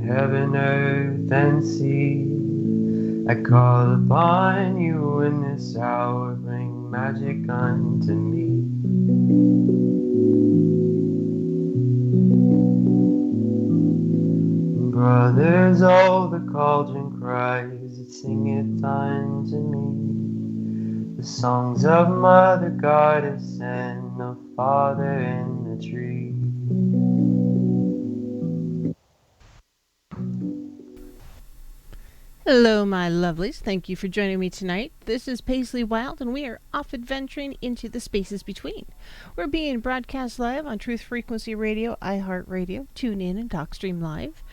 heaven, earth, and sea. I call upon you in this hour, bring magic unto me. Brothers, oh, the cauldron cries, it singeth unto me the songs of Mother Goddess and of Father in the tree. Hello, my lovelies. Thank you for joining me tonight. This is Paisley Wild, and we are off adventuring into the spaces between. We're being broadcast live on Truth Frequency Radio, iHeartRadio, TuneIn, and TalkStream Live,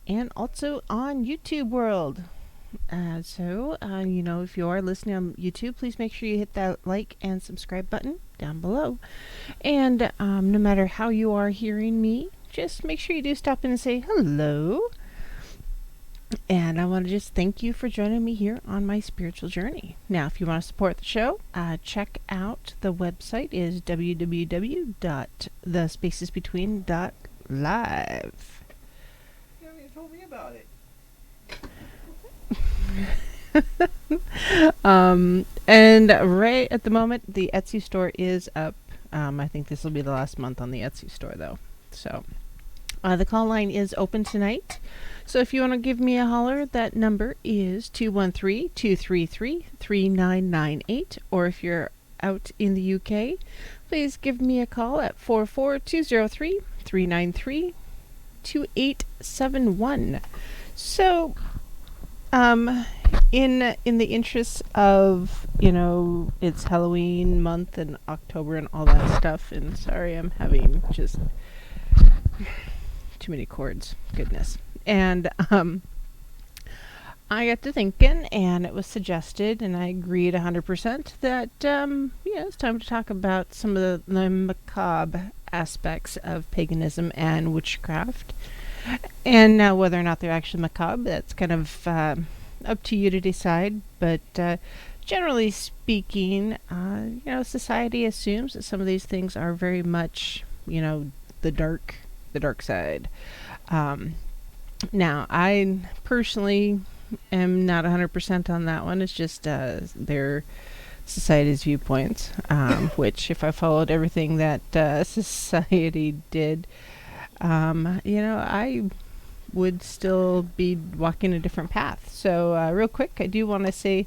and also on YouTube World. If you are listening on YouTube, please make sure you hit that like and subscribe button down below. And no matter how you are hearing me, just make sure you do stop in and say hello. And I want to just thank you for joining me here on my spiritual journey. Now, if you want to support the show, check out the website is www.thespacesbetween.live. You haven't even told me about it. And right at the moment, the Etsy store is up. I think this will be the last month on the Etsy store, though. So the call line is open tonight. So if you want to give me a holler, that number is 213-233-3998. Or if you're out in the UK, please give me a call at 44203-393-2871. So, in the interest of, it's Halloween month and October and all that stuff, and sorry, I'm having just too many chords. Goodness. And I got to thinking, and it was suggested, and I agreed 100% that, it's time to talk about some of the macabre aspects of paganism and witchcraft. And now whether or not they're actually macabre, that's kind of up to you to decide. But generally speaking, society assumes that some of these things are very much, the dark side. Now, I personally am not 100% on that one. It's just their society's viewpoints, which if I followed everything that society did, I would still be walking a different path. So real quick, I do want to say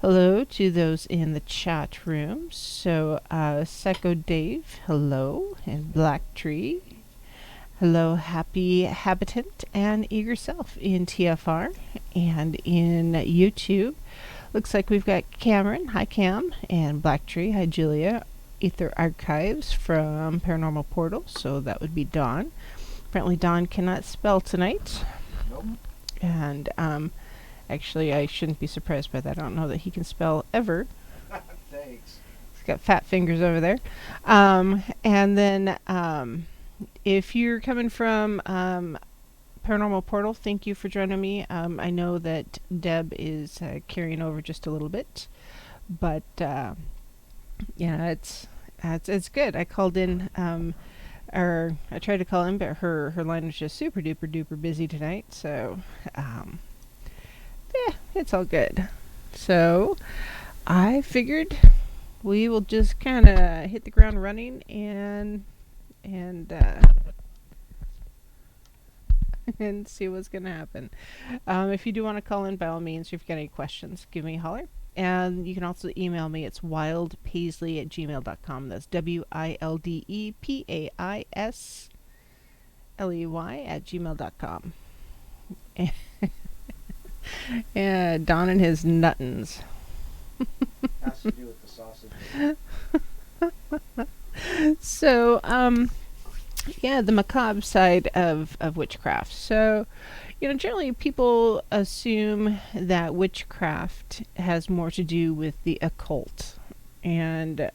hello to those in the chat room. So Psycho Dave, hello, and Black Tree. Hello, Happy Habitant and Eager Self in TFR and in YouTube. Looks like we've got Cameron, hi Cam, and Black Tree, hi Julia. Ether Archives from Paranormal Portal, so that would be Dawn. Apparently Dawn cannot spell tonight. Nope. And actually I shouldn't be surprised by that. I don't know that he can spell ever. Thanks. He's got fat fingers over there. And then if you're coming from Paranormal Portal, thank you for joining me. I know that Deb is carrying over just a little bit, but it's good. I called in, or I tried to call in, but her line was just super duper duper busy tonight. So, it's all good. So, I figured we will just kind of hit the ground running and see what's going to happen. If you do want to call in, by all means, if you've got any questions, give me a holler. And you can also email me. It's wildpaisley@gmail.com. That's WILDEPAISLEY@gmail.com. And Don and his nuttons. Has to do with the sausage. So, the macabre side of witchcraft. So, generally people assume that witchcraft has more to do with the occult. And,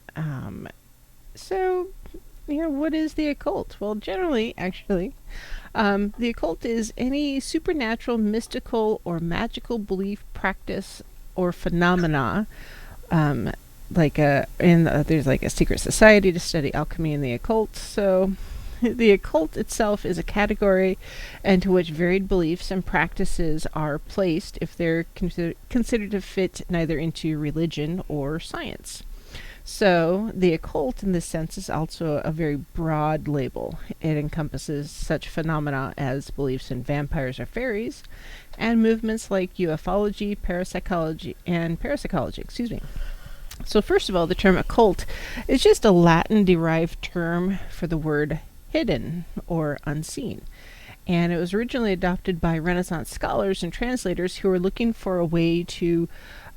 what is the occult? Well, generally, actually, the occult is any supernatural, mystical, or magical belief, practice, or phenomena. There's like a secret society to study alchemy and the occult. So, The occult itself is a category into which varied beliefs and practices are placed if they're considered to fit neither into religion or science. So, the occult in this sense is also a very broad label. It encompasses such phenomena as beliefs in vampires or fairies, and movements like ufology, parapsychology, excuse me. So, first of all, the term occult is just a Latin derived term for the word hidden or unseen. And it was originally adopted by Renaissance scholars and translators who were looking for a way to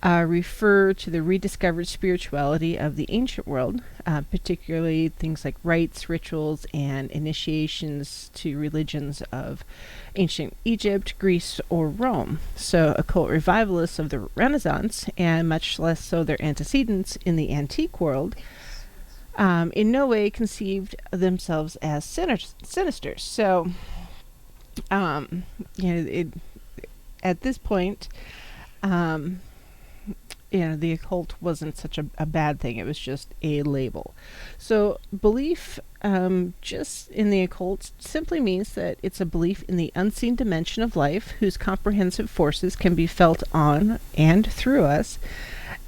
refer to the rediscovered spirituality of the ancient world, particularly things like rites, rituals, and initiations to religions of ancient Egypt, Greece, or Rome. So, occult revivalists of the Renaissance, and much less so their antecedents in the antique world, in no way conceived themselves as sinister. So, at this point, the occult wasn't such a bad thing. It was just a label. So belief just in the occult simply means that it's a belief in the unseen dimension of life whose comprehensive forces can be felt on and through us.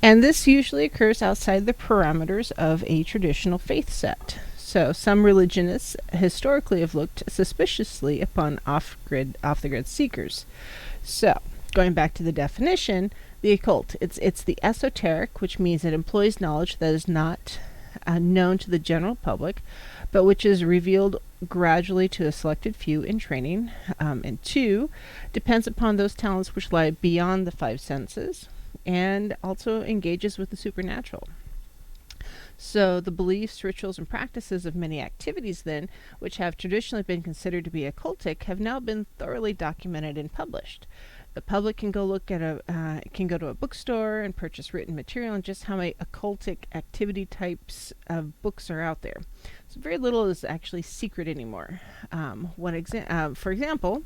And this usually occurs outside the parameters of a traditional faith set. So some religionists historically have looked suspiciously upon off-the-grid seekers. So, going back to the definition, the occult, it's the esoteric, which means it employs knowledge that is not known to the general public, but which is revealed gradually to a selected few in training. And 2, depends upon those talents which lie beyond the 5 senses, and also engages with the supernatural. So the beliefs, rituals, and practices of many activities then, which have traditionally been considered to be occultic, have now been thoroughly documented and published. The public can go to a bookstore and purchase written material on just how many occultic activity types of books are out there. So very little is actually secret anymore. For example,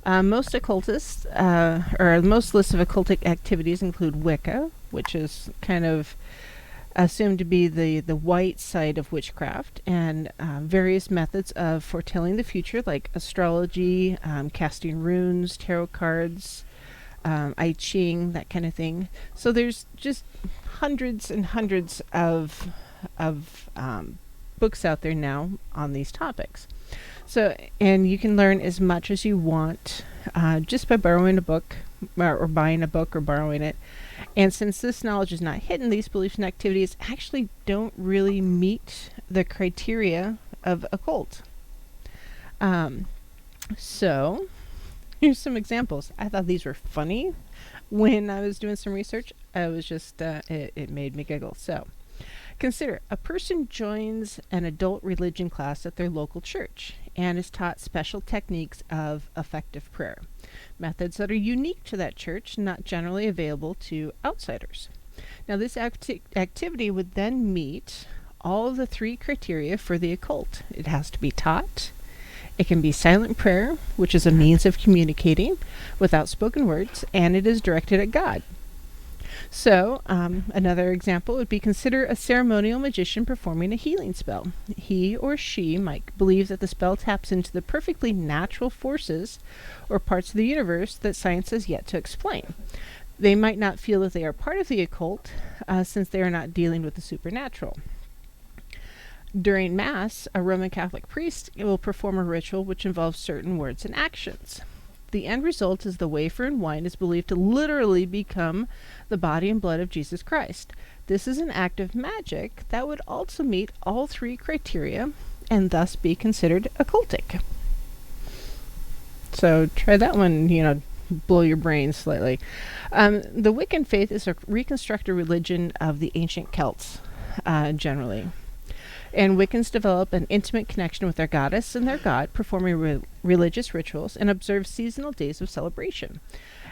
most occultists, or most lists of occultic activities include Wicca, which is kind of assumed to be the white side of witchcraft, and various methods of foretelling the future like astrology, casting runes, tarot cards, I Ching, that kind of thing. So there's just hundreds and hundreds of books out there now on these topics. So, and you can learn as much as you want just by borrowing a book, or buying a book or borrowing it. And since this knowledge is not hidden, these beliefs and activities actually don't really meet the criteria of occult. So, here's some examples. I thought these were funny when I was doing some research. I was just, it made me giggle. So, consider a person joins an adult religion class at their local church and is taught special techniques of effective prayer, methods that are unique to that church, not generally available to outsiders. Now, this activity would then meet all of the 3 criteria for the occult. It has to be taught. It can be silent prayer, which is a means of communicating without spoken words, and it is directed at God. So, another example would be consider a ceremonial magician performing a healing spell. He or she might believe that the spell taps into the perfectly natural forces or parts of the universe that science has yet to explain. They might not feel that they are part of the occult, since they are not dealing with the supernatural. During Mass, a Roman Catholic priest will perform a ritual which involves certain words and actions. The end result is the wafer and wine is believed to literally become the body and blood of Jesus Christ. This is an act of magic that would also meet all 3 criteria and thus be considered occultic. So try that one, blow your brain slightly. The Wiccan faith is a reconstructed religion of the ancient Celts, generally. And Wiccans develop an intimate connection with their goddess and their god, performing religious rituals and observe seasonal days of celebration.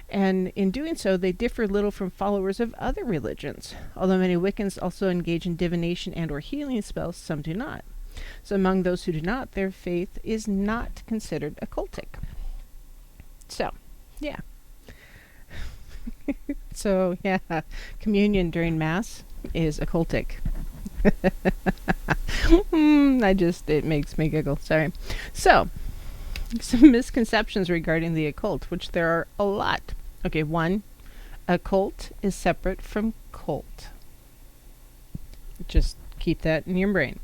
And in doing so, they differ little from followers of other religions. Although many Wiccans also engage in divination and or healing spells, some do not. So among those who do not, their faith is not considered occultic. So, yeah. So, yeah, communion during Mass is occultic. It makes me giggle. Sorry. So, some misconceptions regarding the occult, which there are a lot. Okay, one, occult is separate from cult. Just keep that in your brain.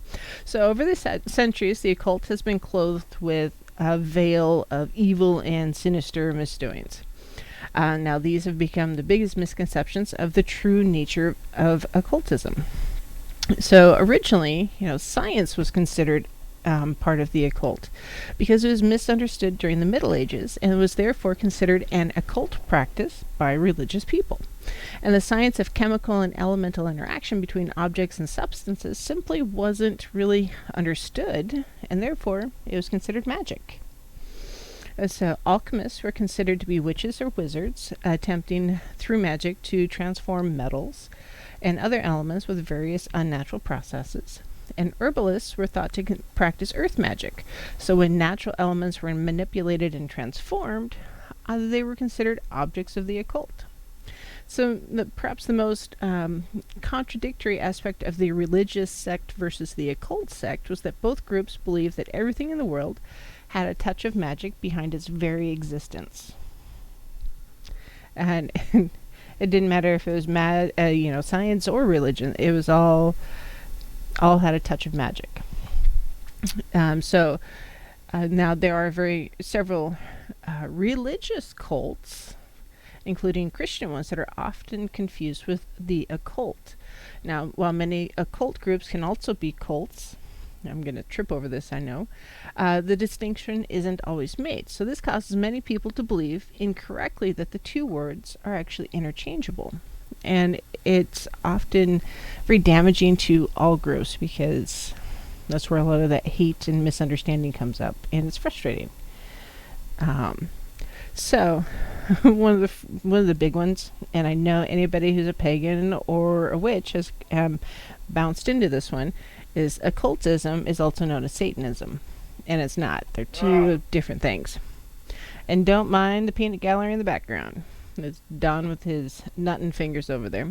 So, over the centuries, the occult has been clothed with a veil of evil and sinister misdoings. Now, these have become the biggest misconceptions of the true nature of occultism. So, originally, science was considered part of the occult because it was misunderstood during the Middle Ages and was therefore considered an occult practice by religious people. And the science of chemical and elemental interaction between objects and substances simply wasn't really understood, and therefore it was considered magic. So alchemists were considered to be witches or wizards, attempting through magic to transform metals and other elements with various unnatural processes. And herbalists were thought to practice earth magic. So when natural elements were manipulated and transformed, they were considered objects of the occult. So perhaps the most contradictory aspect of the religious sect versus the occult sect was that both groups believed that everything in the world had a touch of magic behind its very existence. And it didn't matter if it was science or religion. It was all had a touch of magic. Now there are several religious cults, including Christian ones, that are often confused with the occult. Now, while many occult groups can also be cults, I'm going to trip over this, I know, the distinction isn't always made. So this causes many people to believe incorrectly that the two words are actually interchangeable. And it's often very damaging to all groups because that's where a lot of that hate and misunderstanding comes up, and it's frustrating. So one of the big ones, and I know anybody who's a pagan or a witch has bounced into this one, is occultism is also known as Satanism, and it's not. They're two different things. And don't mind the peanut gallery in the background. It's Don with his nutting fingers over there.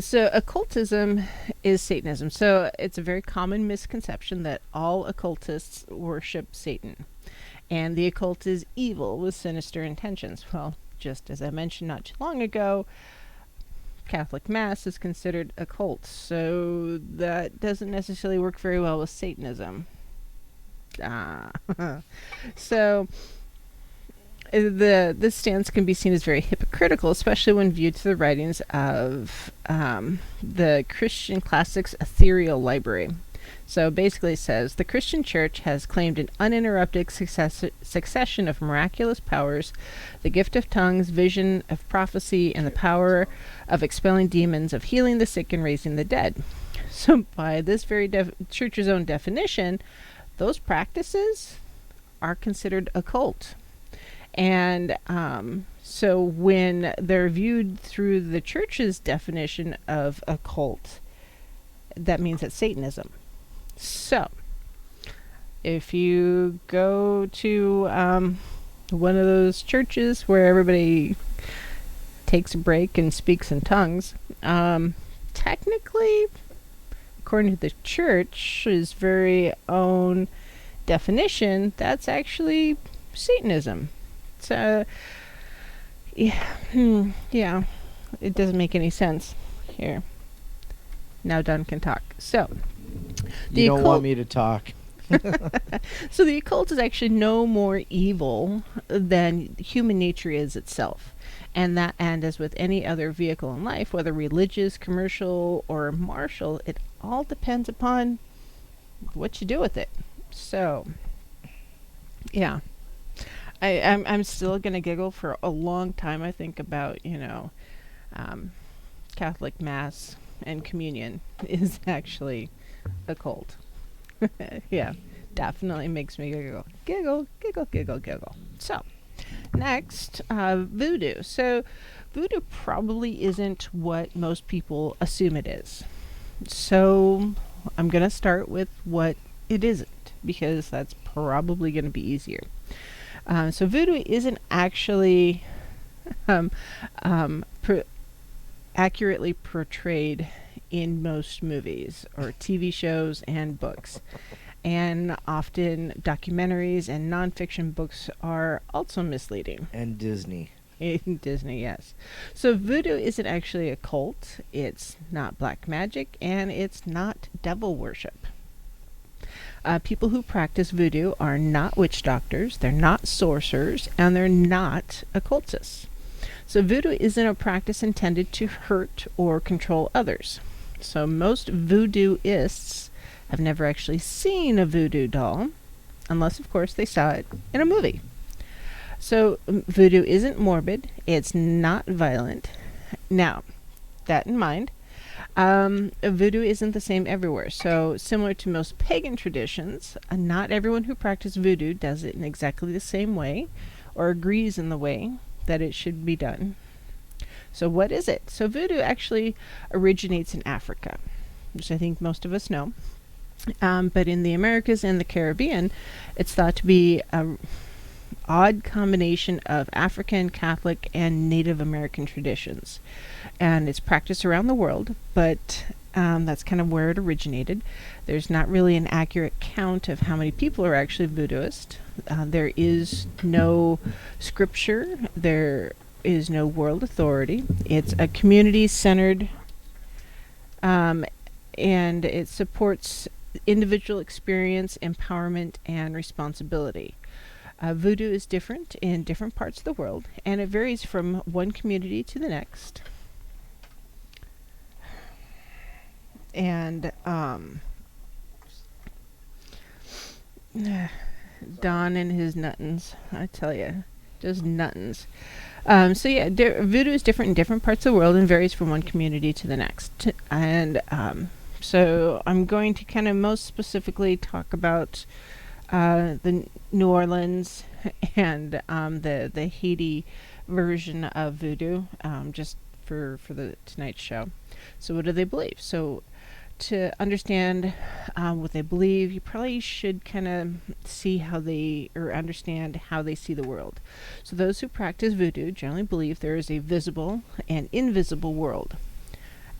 So occultism is Satanism. So it's a very common misconception that all occultists worship Satan. And the occult is evil with sinister intentions. Well, just as I mentioned not too long ago, Catholic Mass is considered occult. So that doesn't necessarily work very well with Satanism. So this stance can be seen as very hypocritical, especially when viewed through the writings of the Christian classics ethereal library. So basically it says, the Christian Church has claimed an uninterrupted succession of miraculous powers, the gift of tongues, vision of prophecy, and the power of expelling demons, of healing the sick and raising the dead. So by this very Church's own definition, those practices are considered occult. And so when they're viewed through the Church's definition of occult, that means it's Satanism. So if you go to one of those churches where everybody takes a break and speaks in tongues, technically, according to the Church's very own definition, that's actually Satanism. So, yeah, it doesn't make any sense here. Now Don can talk. So, you don't want me to talk. So the occult is actually no more evil than human nature is itself. And as with any other vehicle in life, whether religious, commercial, or martial, it all depends upon what you do with it. So, yeah. I'm still going to giggle for a long time, I think, about, Catholic Mass and communion is actually occult. Yeah, definitely makes me giggle. Giggle, giggle, giggle, giggle. So, next, voodoo. So, voodoo probably isn't what most people assume it is. So, I'm going to start with what it isn't, because that's probably going to be easier. So voodoo isn't actually accurately portrayed in most movies or TV shows and books. And often documentaries and nonfiction books are also misleading. And Disney. In Disney, yes. So voodoo isn't actually a cult. It's not black magic, and it's not devil worship. People who practice voodoo are not witch doctors, they're not sorcerers, and they're not occultists. So voodoo isn't a practice intended to hurt or control others. So most voodooists have never actually seen a voodoo doll, unless, of course, they saw it in a movie. So voodoo isn't morbid, it's not violent. Now, that in mind, voodoo isn't the same everywhere. So similar to most pagan traditions, not everyone who practices voodoo does it in exactly the same way or agrees in the way that it should be done. So what is it? So voodoo actually originates in Africa, which I think most of us know. But in the Americas and the Caribbean, it's thought to be a odd combination of African, Catholic, and Native American traditions. And it's practiced around the world, but that's kind of where it originated. There's not really an accurate count of how many people are actually voodooist. There is no scripture. There is no world authority. It's a community-centered, and it supports individual experience, empowerment, and responsibility. Voodoo is different in different parts of the world, and it varies from one community to the next. And Don and his nuttons, I tell you, just nuttons. So yeah, voodoo is different in different parts of the world and varies from one community to the next. And so I'm going to kind of most specifically talk about the New Orleans and the Haiti version of voodoo, just for the tonight's show. So what do they believe? So to understand what they believe, you probably should kind of see how they, or understand how they see the world. So those who practice voodoo generally believe there is a visible and invisible world,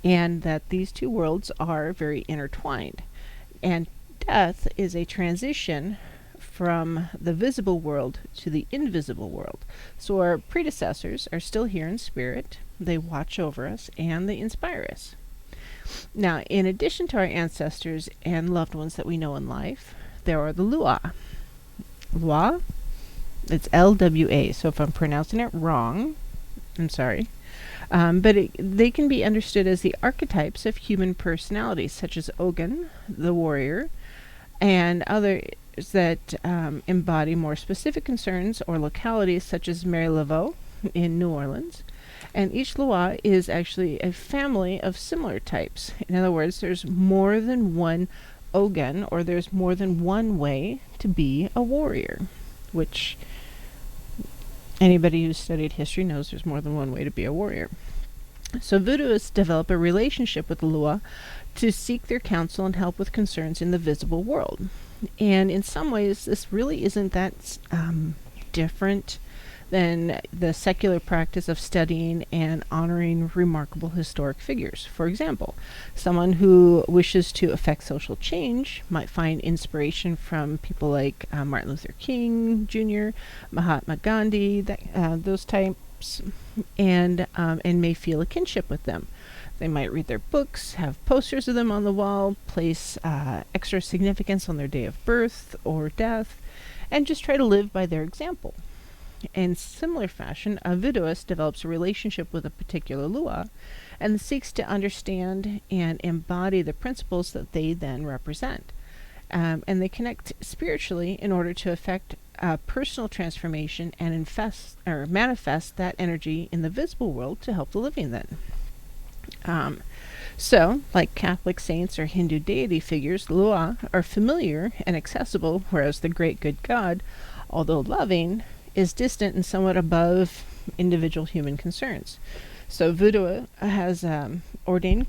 and that these two worlds are very intertwined. And death is a transition from the visible world to the invisible world. So our predecessors are still here in spirit. They watch over us and they inspire us. Now, in addition to our ancestors and loved ones that we know in life, there are the Lua. Lua? It's Lwa. So if I'm pronouncing it wrong, I'm sorry. But they can be understood as the archetypes of human personalities, such as Ogun, the warrior, and others that embody more specific concerns or localities, such as Mary Laveau in New Orleans. And each Lua is actually a family of similar types. In other words, there's more than one Ogun, or there's more than one way to be a warrior, which anybody who's studied history knows there's more than one way to be a warrior. So voodooists develop a relationship with the Lua to seek their counsel and help with concerns in the visible world. And in some ways, this really isn't that different than the secular practice of studying and honoring remarkable historic figures. For example, someone who wishes to affect social change might find inspiration from people like Martin Luther King Jr., Mahatma Gandhi, those types, and may feel a kinship with them. They might read their books, have posters of them on the wall, place extra significance on their day of birth or death, and just try to live by their example. In similar fashion, a voodooist develops a relationship with a particular Lua and seeks to understand and embody the principles that they then represent. And they connect spiritually in order to effect a personal transformation and manifest that energy in the visible world to help the living then. So, like Catholic saints or Hindu deity figures, Lua are familiar and accessible, whereas the great good God, although loving, is distant and somewhat above individual human concerns. So voodoo has ordained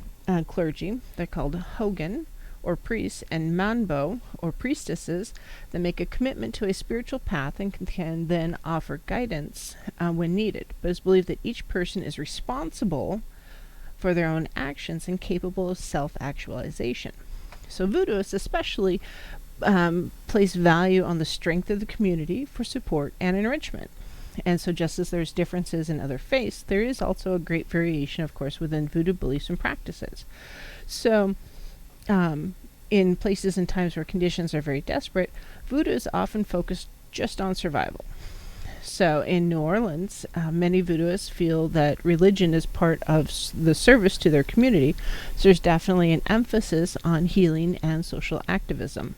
clergy. They're called Hogan, or priests, and Manbo, or priestesses, that make a commitment to a spiritual path and can then offer guidance when needed. But it's believed that each person is responsible for their own actions and capable of self-actualization. So voodooists especially place value on the strength of the community for support and enrichment. And so just as there's differences in other faiths, there is also a great variation, of course, within voodoo beliefs and practices. So in places and times where conditions are very desperate, voodoo is often focused just on survival. So in New Orleans, many voodooists feel that religion is part of the service to their community. So there's definitely an emphasis on healing and social activism.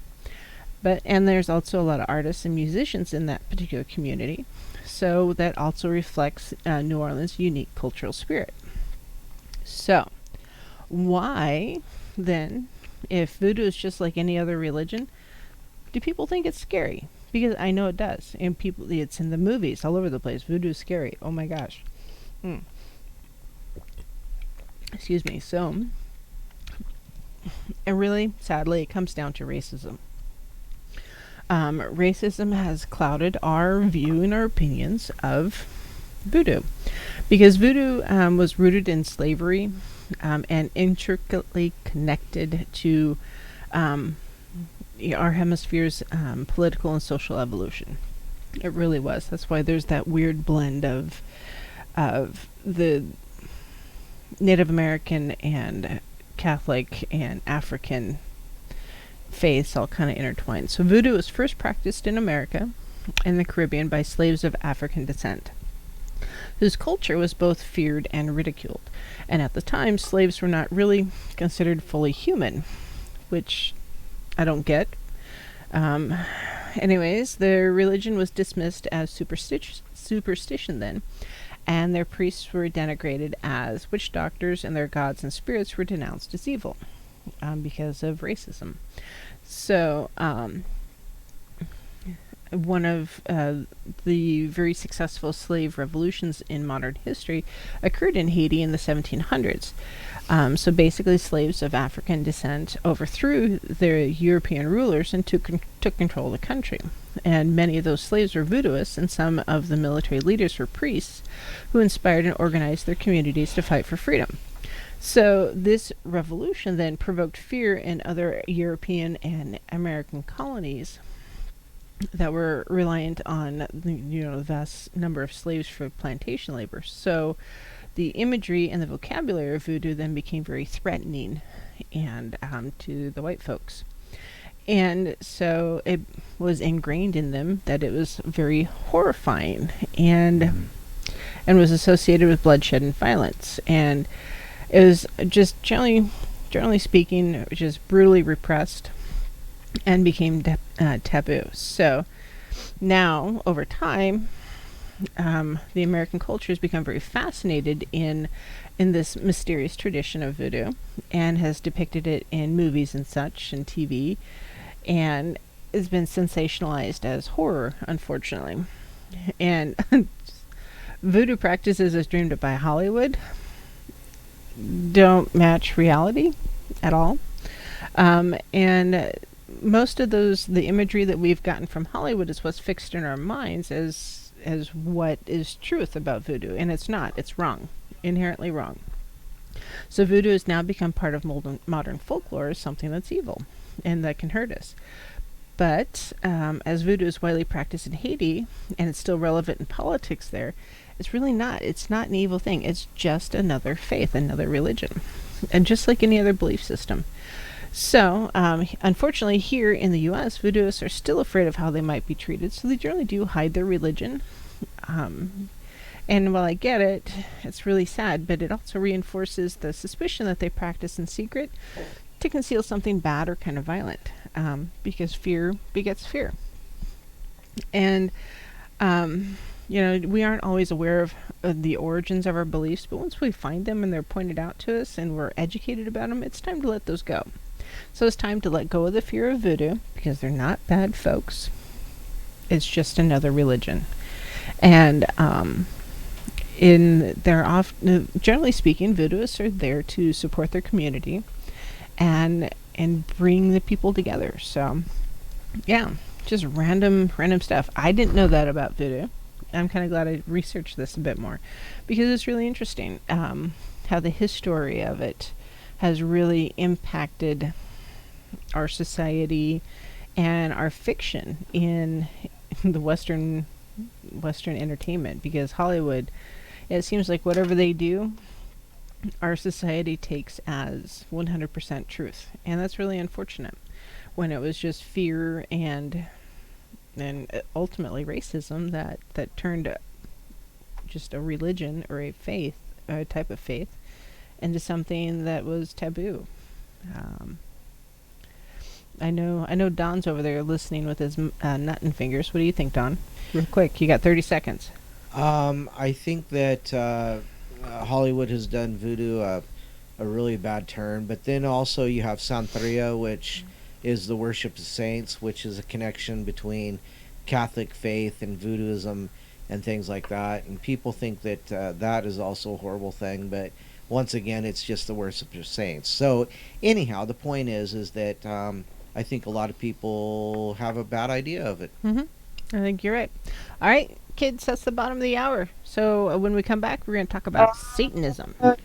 And there's also a lot of artists and musicians in that particular community. So that also reflects New Orleans' unique cultural spirit. So why then, if voodoo is just like any other religion, do people think it's scary? Because I know it does. And it's in the movies all over the place. Voodoo is scary. Oh my gosh. Excuse me. So, and really, sadly, it comes down to racism. Racism has clouded our view and our opinions of voodoo, because voodoo was rooted in slavery and intricately connected to our hemisphere's political and social evolution. It really was. That's why there's that weird blend of the Native American and Catholic and African faiths all kind of intertwined. So voodoo was first practiced in America and the Caribbean by slaves of African descent, whose culture was both feared and ridiculed. And at the time, slaves were not really considered fully human, which I don't get. Anyways, their religion was dismissed as superstition then, and their priests were denigrated as witch doctors, and their gods and spirits were denounced as evil because of racism. So, one of the very successful slave revolutions in modern history occurred in Haiti in the 1700s. So basically, slaves of African descent overthrew their European rulers and took control of the country. And many of those slaves were voodooists, and some of the military leaders were priests who inspired and organized their communities to fight for freedom. So this revolution then provoked fear in other European and American colonies that were reliant on the vast number of slaves for plantation labor. So the imagery and the vocabulary of voodoo then became very threatening and to the white folks. And so it was ingrained in them that it was very horrifying and was associated with bloodshed and violence. And it was just generally speaking, just brutally repressed and became taboo. So now, over time, the American culture has become very fascinated in this mysterious tradition of voodoo, and has depicted it in movies and such, and TV, and has been sensationalized as horror, unfortunately. And voodoo practices as dreamed up by Hollywood don't match reality at all. And most of the imagery that we've gotten from Hollywood is what's fixed in our minds as what is truth about voodoo, and it's not. It's wrong, inherently wrong. So voodoo has now become part of modern folklore as something that's evil and that can hurt us. But as voodoo is widely practiced in Haiti, and it's still relevant in politics there, it's really not. It's not an evil thing. It's just another faith, another religion, and just like any other belief system. So, unfortunately, here in the U.S., voodooists are still afraid of how they might be treated, so they generally do hide their religion. And while I get it, it's really sad, but it also reinforces the suspicion that they practice in secret to conceal something bad or kind of violent, because fear begets fear. And we aren't always aware of the origins of our beliefs, but once we find them and they're pointed out to us and we're educated about them, it's time to let those go. So it's time to let go of the fear of voodoo, because they're not bad folks. It's just another religion. And generally speaking, voodooists are there to support their community and bring the people together. So yeah, just random stuff. I didn't know that about voodoo. I'm kind of glad I researched this a bit more, because it's really interesting. how the history of it has really impacted our society and our fiction in the Western entertainment, because Hollywood, it seems like whatever they do, our society takes as 100% truth, and that's really unfortunate. When it was just fear and ultimately racism that turned just a religion or a faith, a type of faith, into something that was taboo. Um, I know Don's over there listening with his nut and fingers. What do you think, Don? Real quick, you got 30 seconds. I think that Hollywood has done voodoo a really bad turn, but then also you have Santeria, which is the worship of saints, which is a connection between Catholic faith and voodooism and things like that. And people think that that is also a horrible thing, but once again, it's just the worship of saints. So anyhow, the point is that I think a lot of people have a bad idea of it. Mm-hmm. I think you're right. All right, kids, that's the bottom of the hour. So when we come back, we're going to talk about Satanism. What?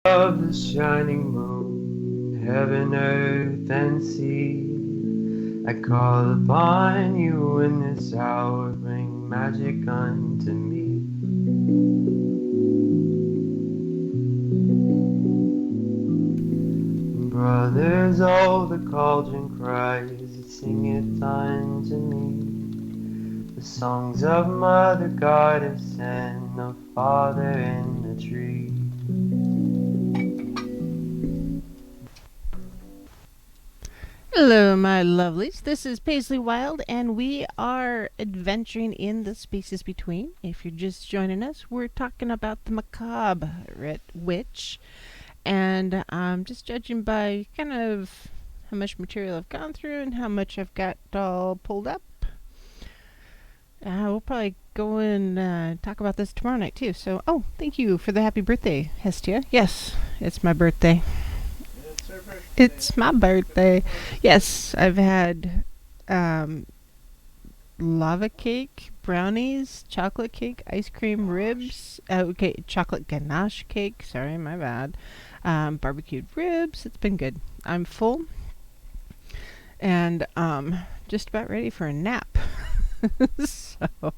of the shining moon, heaven, earth, and sea. I call upon you in this hour, bring magic unto me. Brothers, oh, the cauldron cries, sing it unto me. The songs of Mother Goddess and of Father in the tree. Hello, my lovelies. This is Paisley Wild, and we are adventuring in the spaces between. If you're just joining us, we're talking about the Macabre Witch, and just judging by kind of how much material I've gone through and how much I've got all pulled up. We'll probably go and talk about this tomorrow night too. So, thank you for the happy birthday, Hestia. Yes, it's my birthday. It's her birthday. It's my birthday. Yes, I've had lava cake, brownies, chocolate cake, ice cream, ribs. Chocolate ganache cake. Sorry, my bad. Barbecued ribs. It's been good. I'm full and just about ready for a nap. So,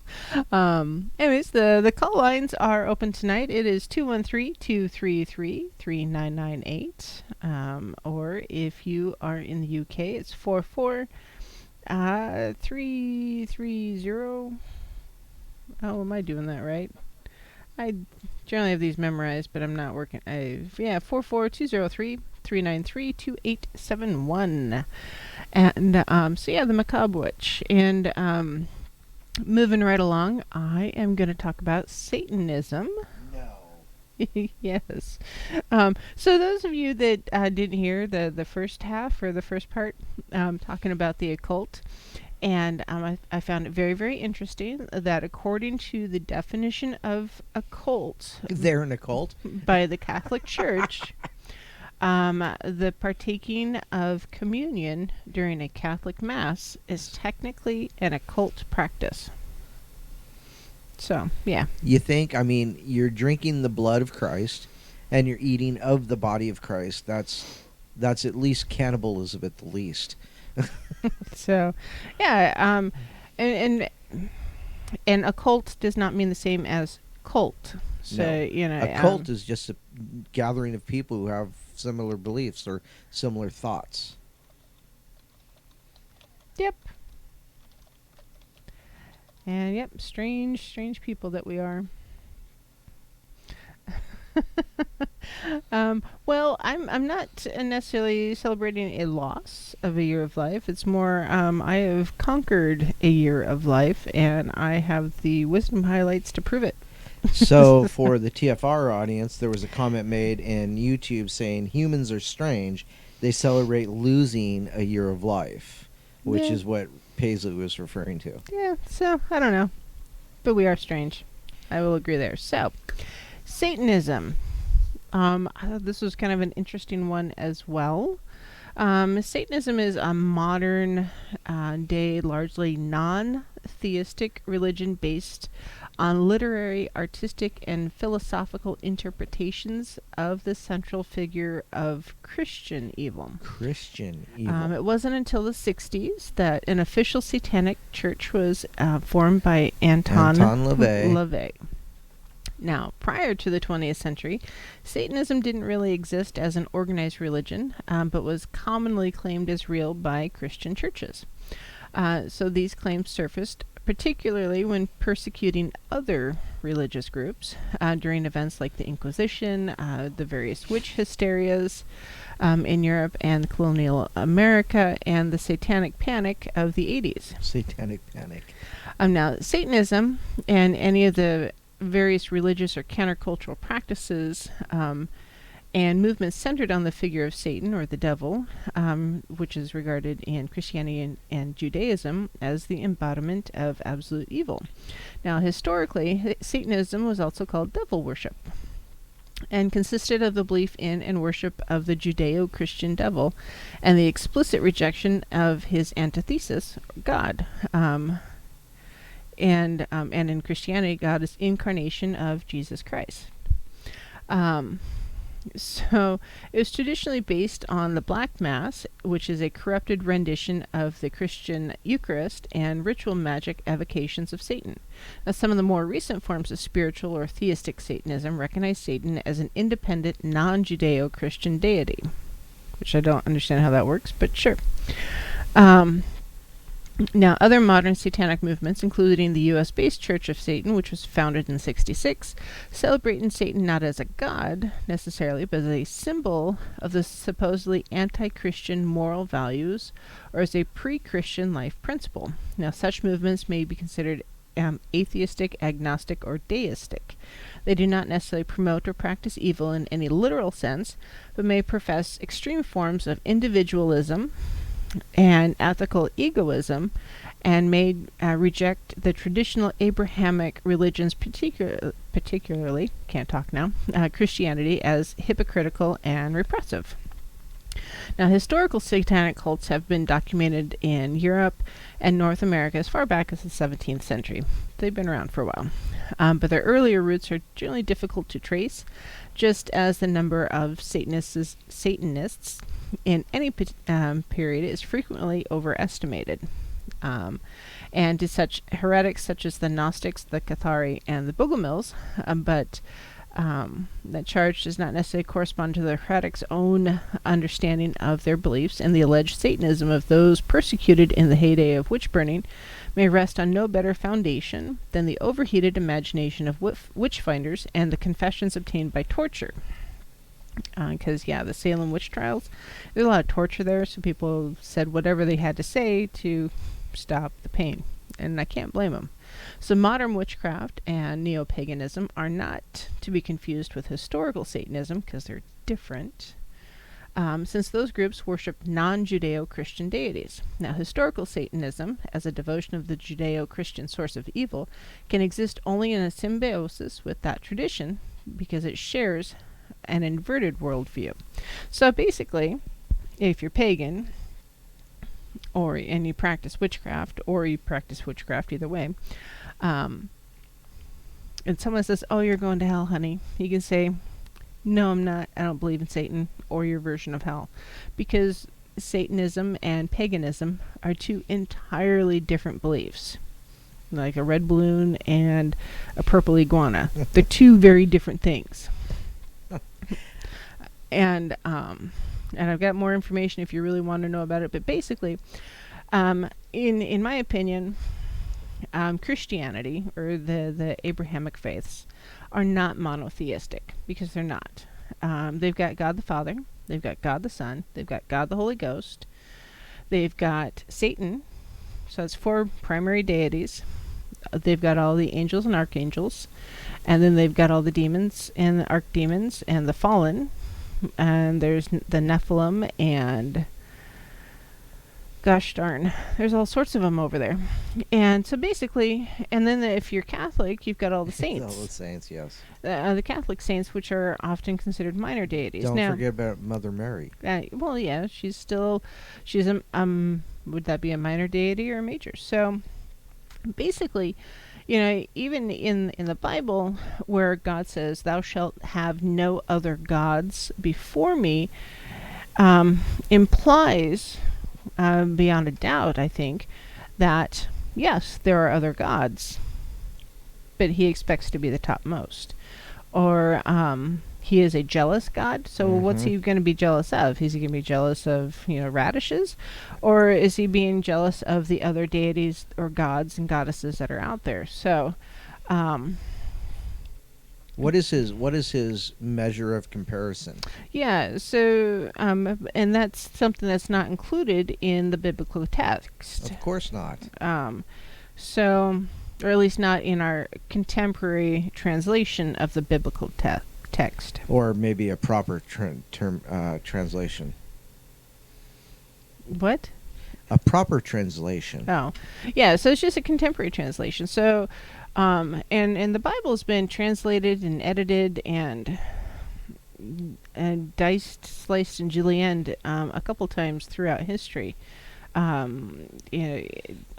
anyways, the call lines are open tonight. It is 213-233-3998. Or if you are in the UK, it's 44-330. Oh, am I doing that right? I generally have these memorized, but I'm not working. 44203-393-2871. And the Macabre Witch. And moving right along, I am going to talk about Satanism. No. Yes. So those of you that didn't hear the first half or the first part, talking about the occult, and I found it very, very interesting that according to the definition of occult, They're an occult. by the Catholic Church, the partaking of communion during a Catholic Mass is technically an occult practice. So, yeah. You think? I mean, you're drinking the blood of Christ, and you're eating of the body of Christ. That's at least cannibalism at the least. So, yeah. And occult does not mean the same as cult. So, No. you know, A cult is just a gathering of people who have similar beliefs or similar thoughts. Yep. And yep, strange people that we are. Well, I'm not necessarily celebrating a loss of a year of life. It's more I have conquered a year of life, and I have the wisdom highlights to prove it. So for the TFR audience, there was a comment made in YouTube saying humans are strange. They celebrate losing a year of life, which Yeah. is what Paisley was referring to. Yeah, so I don't know. But we are strange. I will agree there. So, Satanism. This was kind of an interesting one as well. Satanism is a modern day, largely non-theistic religion based on literary, artistic, and philosophical interpretations of the central figure of Christian evil. Christian evil. It wasn't until the 60s that an official satanic church was formed by Anton LaVey. Now, prior to the 20th century, Satanism didn't really exist as an organized religion, but was commonly claimed as real by Christian churches. So these claims surfaced particularly when persecuting other religious groups during events like the Inquisition, the various witch hysterias in Europe and colonial America, and the Satanic Panic of the 80s. Satanic Panic. Now, Satanism and any of the various religious or countercultural practices and movements centered on the figure of Satan or the devil, which is regarded in Christianity and Judaism as the embodiment of absolute evil. Now, historically, Satanism was also called devil worship and consisted of the belief in and worship of the Judeo-Christian devil and the explicit rejection of his antithesis, God. And in Christianity, God is incarnation of Jesus Christ. So it was traditionally based on the Black Mass, which is a corrupted rendition of the Christian Eucharist, and ritual magic evocations of Satan. Now, some of the more recent forms of spiritual or theistic Satanism recognize Satan as an independent, non-Judeo-Christian deity, which I don't understand how that works, but sure. Now, other modern satanic movements, including the U.S.-based Church of Satan, which was founded in '66, celebrating Satan not as a god, necessarily, but as a symbol of the supposedly anti-Christian moral values, or as a pre-Christian life principle. Now, such movements may be considered atheistic, agnostic, or deistic. They do not necessarily promote or practice evil in any literal sense, but may profess extreme forms of individualism and ethical egoism, and may reject the traditional Abrahamic religions, particularly, can't talk now, Christianity, as hypocritical and repressive. Now, historical satanic cults have been documented in Europe and North America as far back as the 17th century. They've been around for a while, but their earlier roots are generally difficult to trace, just as the number of Satanists in any period is frequently overestimated. And to such heretics such as the Gnostics, the Cathari, and the Bogomils, but that charge does not necessarily correspond to the heretics' own understanding of their beliefs, and the alleged Satanism of those persecuted in the heyday of witch burning may rest on no better foundation than the overheated imagination of witch finders and the confessions obtained by torture. Because, the Salem witch trials, there's a lot of torture there, so people said whatever they had to say to stop the pain, and I can't blame them. So modern witchcraft and neo-paganism are not to be confused with historical Satanism, because they're different, since those groups worship non-Judeo-Christian deities. Now, historical Satanism, as a devotion of the Judeo-Christian source of evil, can exist only in a symbiosis with that tradition, because it shares an inverted worldview. So basically, if you're pagan, and you practice witchcraft, either way, and someone says, "Oh, you're going to hell, honey," you can say, "No, I'm not. I don't believe in Satan or your version of hell," because Satanism and paganism are two entirely different beliefs. Like a red balloon and a purple iguana. They're two very different things. And I've got more information if you really want to know about it. But basically, in my opinion, Christianity, or the Abrahamic faiths, are not monotheistic, because they're not. They've got God the Father, they've got God the Son, they've got God the Holy Ghost, they've got Satan, so it's 4 primary deities. They've got all the angels and archangels, and then they've got all the demons and the archdemons and the fallen, and there's the Nephilim, and gosh darn, there's all sorts of them over there. And so basically, and then if you're Catholic, you've got all the saints. All the saints, yes. The Catholic saints, which are often considered minor deities. Don't forget about Mother Mary. Well, yeah, she's a would that be a minor deity or a major? So basically, even in the Bible, where God says, "Thou shalt have no other gods before me," implies, beyond a doubt, I think, that yes, there are other gods, but he expects to be the topmost. Or he is a jealous God, so what's he going to be jealous of? Is he going to be jealous of, radishes? Or is he being jealous of the other deities or gods and goddesses that are out there? So what is his measure of comparison? Yeah, so and that's something that's not included in the biblical text. Of course not. So, or at least not in our contemporary translation of the biblical text. Or maybe a proper translation. What? A proper translation. Oh, yeah. So it's just a contemporary translation. So, and the Bible's been translated and edited and diced, sliced, and julienned a couple times throughout history. You know,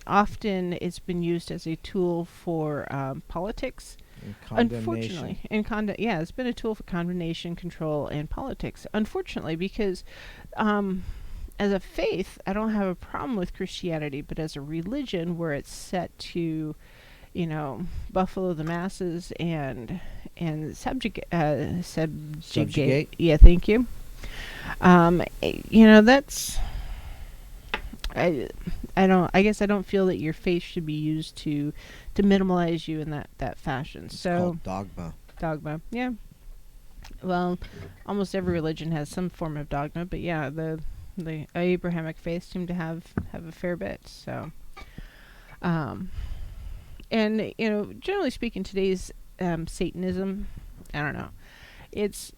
often it's been used as a tool for politics. And condemnation. Unfortunately, yeah, it's been a tool for condemnation, control, and politics. Unfortunately, because as a faith, I don't have a problem with Christianity, but as a religion, where it's set to, buffalo the masses and subjugate. Yeah, thank you. That's. I guess I don't feel that your faith should be used to minimalize you in that fashion. It's so called dogma. Dogma, yeah. Well, almost every religion has some form of dogma, but yeah, the Abrahamic faith seem to have a fair bit. So, and generally speaking, today's Satanism, I don't know, it's.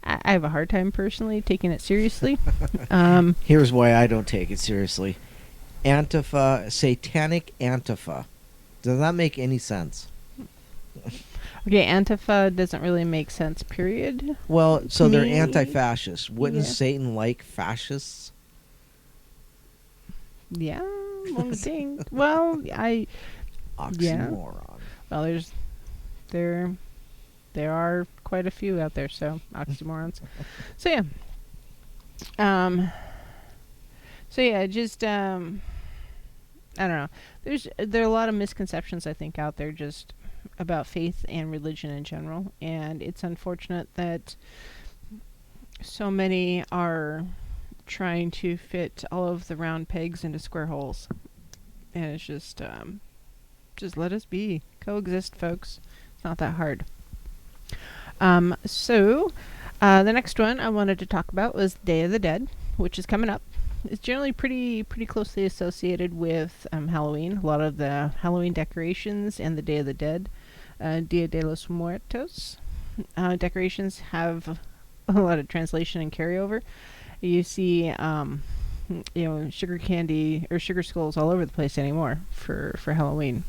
I have a hard time personally taking it seriously. Here's why I don't take it seriously. Antifa, satanic Antifa. Does that make any sense? Okay, Antifa doesn't really make sense, period. Well, so they're Me? anti-fascist. Wouldn't Yeah. Satan like fascists? Yeah, one would think. Well, Oxymoron. Well, there are quite a few out there, so oxymorons. So yeah. Just I don't know. There are a lot of misconceptions I think out there just about faith and religion in general, and it's unfortunate that so many are trying to fit all of the round pegs into square holes. And it's just let us be. Coexist, folks. It's not that hard. The next one I wanted to talk about was Day of the Dead, which is coming up. It's generally pretty closely associated with Halloween. A lot of the Halloween decorations and the Day of the Dead, Dia de los Muertos, decorations have a lot of translation and carryover. You see, sugar candy or sugar skulls all over the place anymore for Halloween.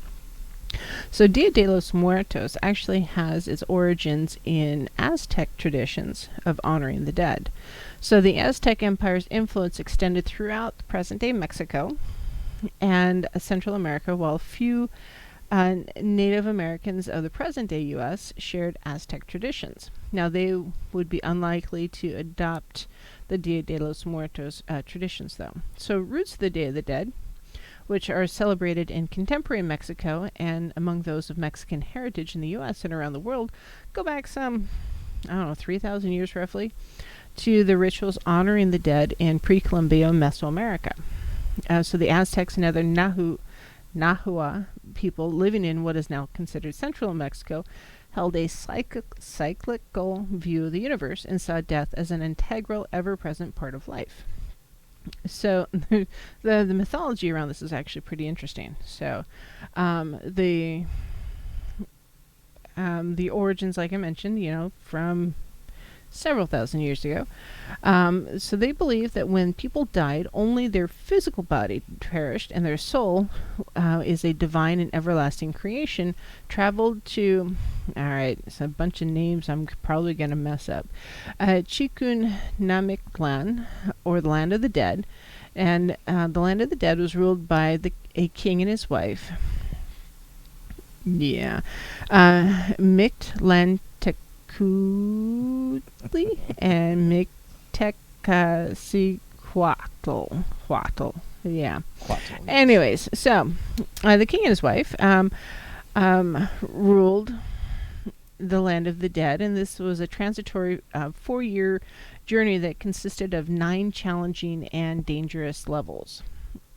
So Dia de los Muertos actually has its origins in Aztec traditions of honoring the dead. So the Aztec Empire's influence extended throughout the present-day Mexico and Central America, while few Native Americans of the present-day U.S. shared Aztec traditions. Now, they would be unlikely to adopt the Dia de los Muertos traditions, though. So roots of the Day of the Dead, which are celebrated in contemporary Mexico and among those of Mexican heritage in the U.S. and around the world, go back some, 3,000 years roughly, to the rituals honoring the dead in pre-Columbian Mesoamerica. So the Aztecs and other Nahua people living in what is now considered central Mexico held a cyclical view of the universe and saw death as an integral, ever-present part of life. So the mythology around this is actually pretty interesting. So the origins, like I mentioned, from several thousand years ago. So they believe that when people died, only their physical body perished, and their soul is a divine and everlasting creation, traveled to, it's a bunch of names I'm probably going to mess up, Chikunamiklan, or the Land of the Dead. And the Land of the Dead was ruled by a king and his wife. Yeah. Mictlantecuhtli and Mictecacihuatl. Yeah. Anyways, so the king and his wife ruled the Land of the Dead, and this was a transitory 4-year journey that consisted of 9 challenging and dangerous levels.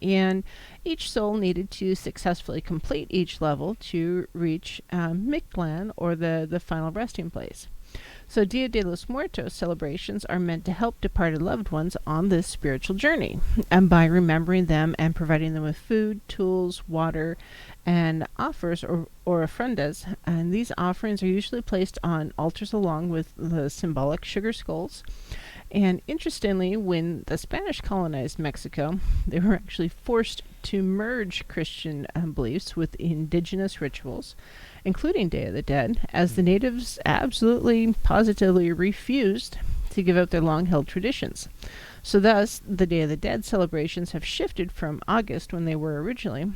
And each soul needed to successfully complete each level to reach Mictlan, or the final resting place. So Dia de los Muertos celebrations are meant to help departed loved ones on this spiritual journey, and by remembering them and providing them with food, tools, water, and offers or ofrendas. And these offerings are usually placed on altars along with the symbolic sugar skulls. And interestingly, when the Spanish colonized Mexico, they were actually forced to merge Christian beliefs with indigenous rituals, including Day of the Dead, as the natives absolutely, positively refused to give up their long-held traditions. So thus, the Day of the Dead celebrations have shifted from August, when they were originally,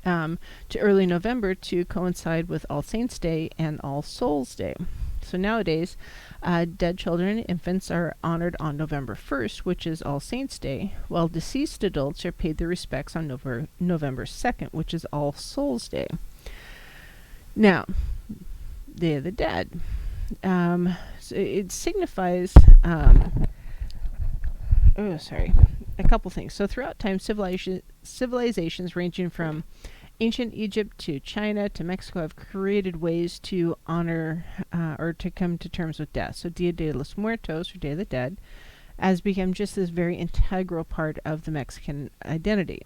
to early November to coincide with All Saints' Day and All Souls' Day. So nowadays, dead children and infants are honored on November 1st, which is All Saints' Day, while deceased adults are paid their respects on November 2nd, which is All Souls' Day. Now, Day of the Dead. So it signifies, a couple things. So throughout time, civilizations ranging from ancient Egypt to China to Mexico have created ways to honor or to come to terms with death. So Dia de los Muertos, or Day of the Dead, has become just this very integral part of the Mexican identity.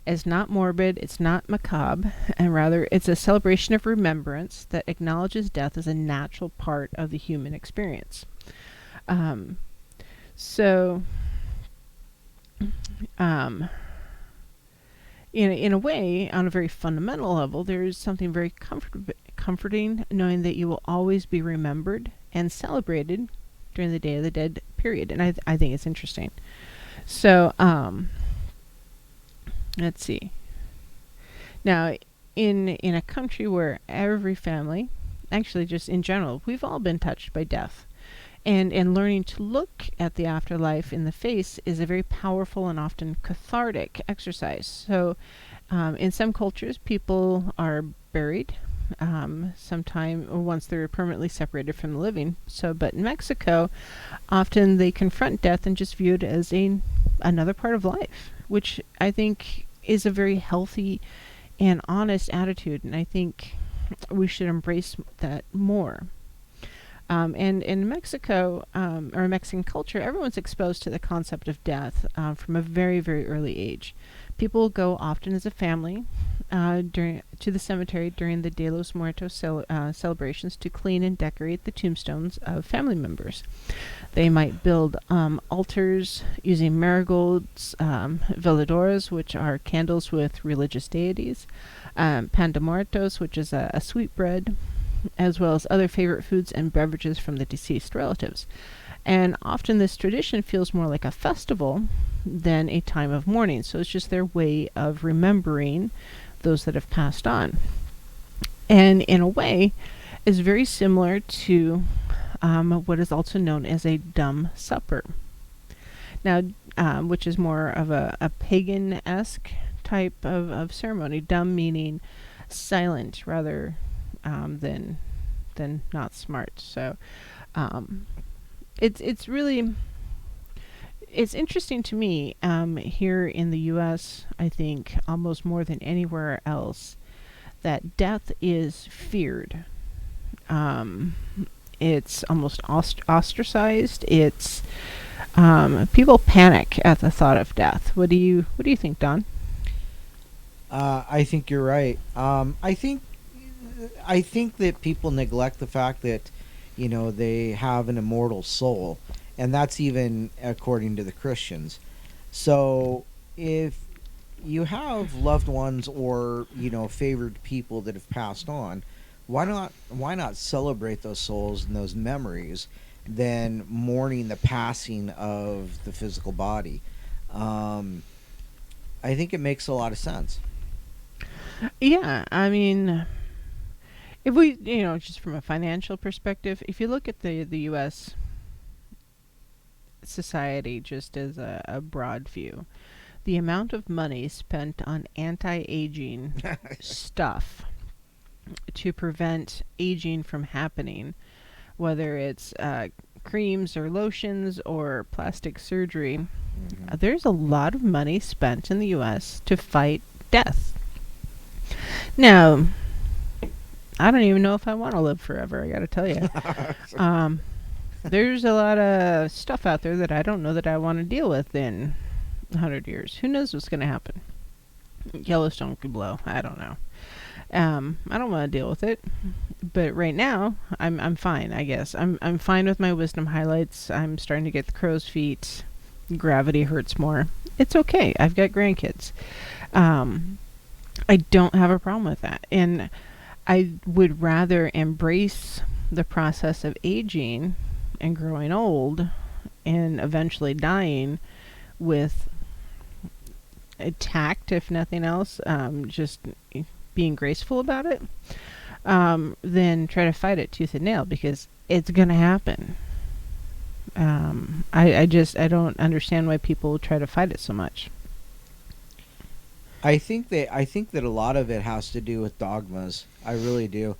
It's not morbid, it's not macabre, and rather it's a celebration of remembrance that acknowledges death as a natural part of the human experience. In a way, on a very fundamental level, there is something very comforting knowing that you will always be remembered and celebrated during the Day of the Dead period. And I think it's interesting. So, let's see. Now, in a country where every family, actually just in general, we've all been touched by death. And learning to look at the afterlife in the face is a very powerful and often cathartic exercise. So in some cultures, people are buried sometime or once they're permanently separated from the living. But in Mexico, often they confront death and just view it as another part of life, which I think is a very healthy and honest attitude. And I think we should embrace that more. And in Mexico, or Mexican culture, everyone's exposed to the concept of death from a very, very early age. People go often as a family to the cemetery during the De los Muertos celebrations to clean and decorate the tombstones of family members. They might build altars using marigolds, veladoras, which are candles with religious deities, pan de muertos, which is a sweetbread, as well as other favorite foods and beverages from the deceased relatives. And often this tradition feels more like a festival than a time of mourning. So it's just their way of remembering those that have passed on. And in a way, is very similar to what is also known as a dumb supper. Now, which is more of a pagan-esque type of ceremony. Dumb meaning silent rather than not smart. So it's really interesting to me here in the U.S. I think almost more than anywhere else that death is feared. It's almost ostracized. It's people panic at the thought of death. What do you think, Don? I think you're right. I think that people neglect the fact that, they have an immortal soul, and that's even according to the Christians. So if you have loved ones or, favored people that have passed on, why not celebrate those souls and those memories than mourning the passing of the physical body? I think it makes a lot of sense. Yeah, I mean, if we, just from a financial perspective, if you look at the U.S. society just as a broad view, the amount of money spent on anti-aging stuff to prevent aging from happening, whether it's creams or lotions or plastic surgery, there's a lot of money spent in the U.S. to fight death. Now, I don't even know if I want to live forever, I gotta tell you. There's a lot of stuff out there that I don't know that I want to deal with in 100 years. Who knows what's going to happen? Yellowstone could blow. I don't know. I don't want to deal with it. But right now, I'm fine, I guess. I'm fine with my wisdom highlights. I'm starting to get the crow's feet. Gravity hurts more. It's okay. I've got grandkids. I don't have a problem with that. And I would rather embrace the process of aging and growing old and eventually dying with a tact, if nothing else, just being graceful about it, than try to fight it tooth and nail, because it's going to happen. I don't understand why people try to fight it so much. I think that a lot of it has to do with dogmas. I really do.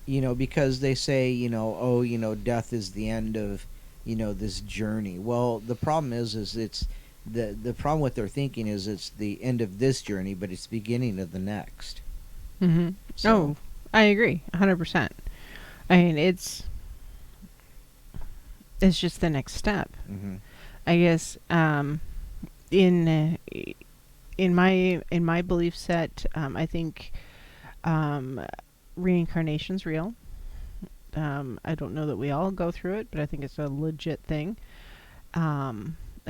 Because they say, oh, death is the end of, this journey. Well, the problem is it's the problem what they're thinking is it's the end of this journey, but it's the beginning of the next. Mm-hmm. So, Oh, I agree, 100%. I mean, it's just the next step. mhm. I guess in my belief set, I think reincarnation's real. I don't know that we all go through it, but I think it's a legit thing. I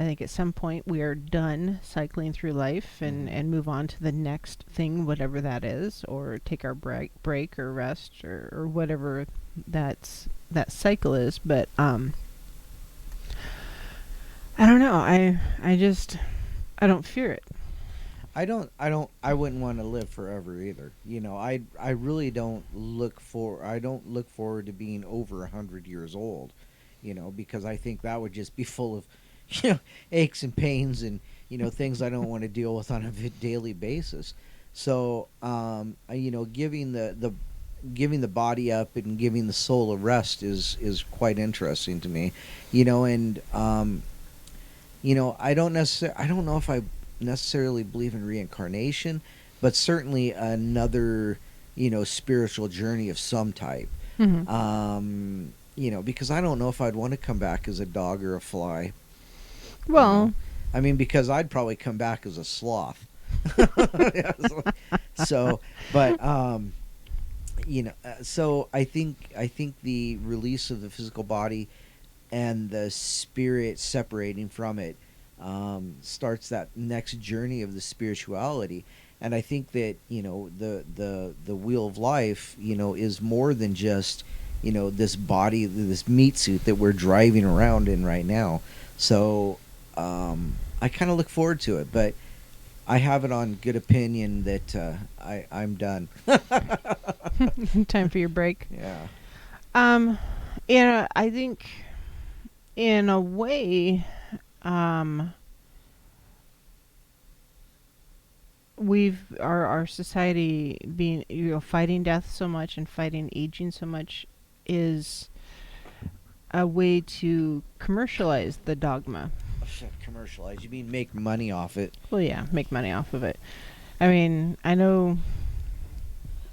think at some point we are done cycling through life and move on to the next thing, whatever that is, or take our break or rest or whatever that cycle is. But I don't know. I don't fear it. I wouldn't want to live forever either. I really don't look forward to being over 100 years old, because I think that would just be full of, aches and pains and, things I don't want to deal with on a daily basis. So, giving the body up and giving the soul a rest is quite interesting to me, and, I don't know if I necessarily believe in reincarnation, but certainly another, spiritual journey of some type. Mm-hmm. Because I don't know if I'd want to come back as a dog or a fly. Well, I mean, because I'd probably come back as a sloth. So, but so I think the release of the physical body and the spirit separating from it starts that next journey of the spirituality. And I think that the wheel of life is more than just this body, this meat suit that we're driving around in right now. So I kind of look forward to it, but I have it on good opinion that I'm done. time for your break. Yeah. I think in a way, our society being fighting death so much and fighting aging so much is a way to commercialize the dogma. Commercialize? You mean make money off it? Well, yeah, make money off of it. I mean, I know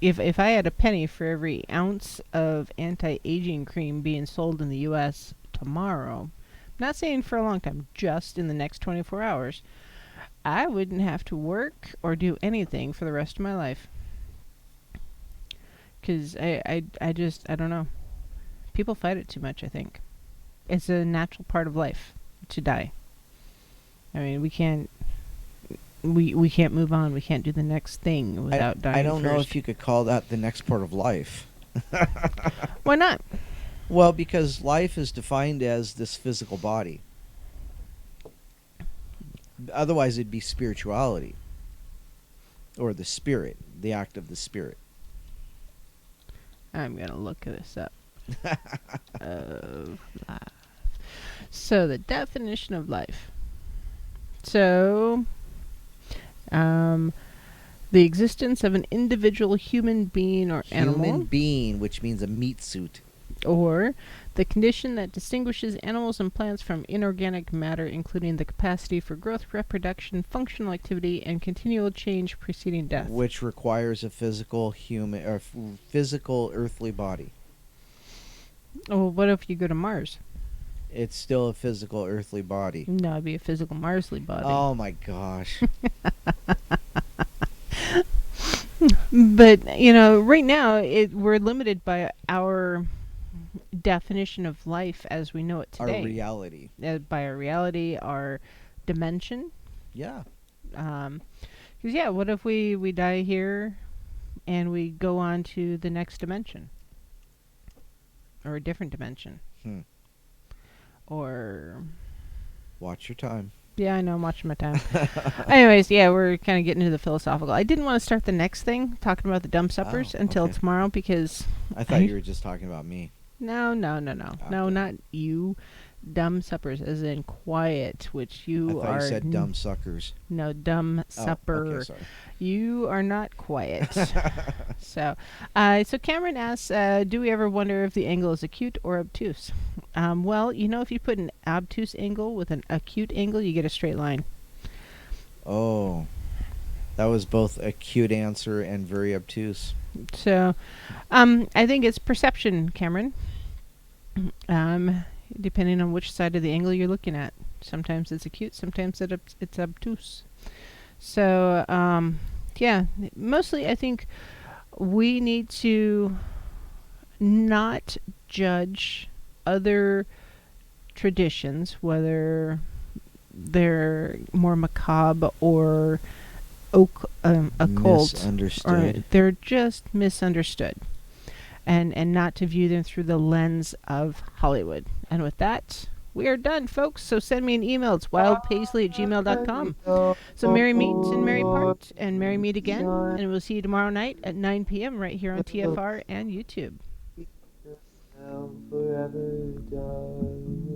if I had a penny for every ounce of anti-aging cream being sold in the U.S. tomorrow, I'm not saying for a long time, just in the next 24 hours, I wouldn't have to work or do anything for the rest of my life. Because I don't know. People fight it too much, I think. It's a natural part of life to die. I mean, we can't move on. We can't do the next thing without dying. I don't know first. if you could call that the next part of life. Why not? Well, because life is defined as this physical body. Otherwise, it'd be spirituality. Or the spirit, the act of the spirit. I'm going to look this up. Of life. So, the definition of life. So, the existence of an individual human being or animal. Human being, which means a meat suit. Or the condition that distinguishes animals and plants from inorganic matter, including the capacity for growth, reproduction, functional activity, and continual change preceding death. Which requires a physical human or physical earthly body. Oh, what if you go to Mars? It's still a physical earthly body. No, it'd be a physical Marsly body. Oh my gosh. But, right now, we're limited by our definition of life as we know it today. Our reality. By our reality, our dimension. Yeah. Because, what if we die here and we go on to the next dimension? Or a different dimension? or Watch your time. yeah, I know I'm watching my time. Anyways, yeah, we're kind of getting into the philosophical. I didn't want to start the next thing talking about the dumb suppers until okay. tomorrow because I thought you were just talking about me. no, Okay. not you. Dumb suppers, as in quiet, which I you thought are. you said dumb suckers. No, dumb Oh, supper. okay, sorry. You are not quiet. So Cameron asks, do we ever wonder if the angle is acute or obtuse? Well, if you put an obtuse angle with an acute angle, you get a straight line. Oh, that was both a cute answer and very obtuse. So, I think it's perception, Cameron. Depending on which side of the angle you're looking at. Sometimes it's acute, sometimes it's obtuse. So, yeah, mostly I think we need to not judge other traditions, whether they're more macabre or occult, or Misunderstood. they're just misunderstood. And not to view them through the lens of Hollywood. And with that, we are done, folks. So send me an email. It's wildpaisley@gmail.com. So merry meet and merry part, and merry meet again. And we'll see you tomorrow night at 9 p.m. right here on TFR and YouTube. Forever done.